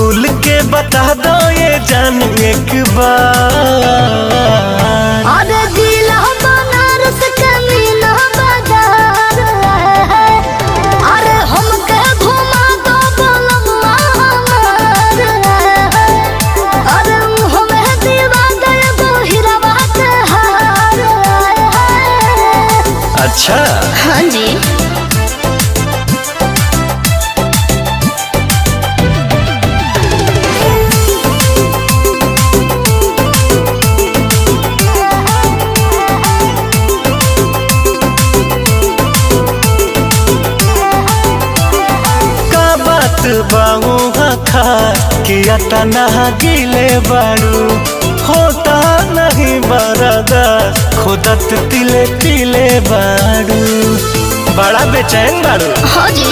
खुल के बता दो ये जान एक बार। अरे जिला बनारस के मीना बाजार है, अरे हमके घुमा दो बोलम्मा हमार है, अरे हमें दीवा दे वो हीरावा के हार है। अच्छा हाँ जी। बाऊ खा कि अटा नहा गिले बारू होता नहीं बरदा खुदत तिले तिले बारू बड़ा बेचैन बारू। हाँ जी।